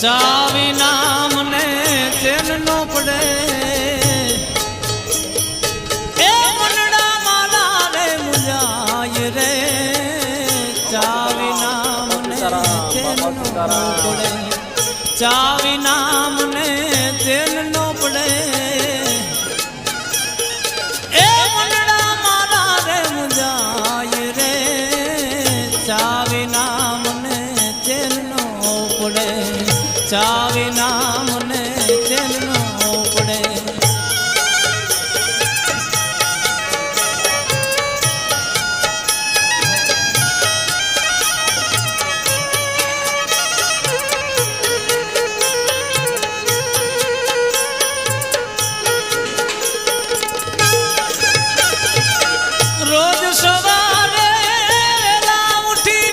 ચાવી નામ ને ચેન નો પડે એ મનડા માલા રે મુજાય રે ચાવી નામ ને ચેન નો પડે ચાવી નામ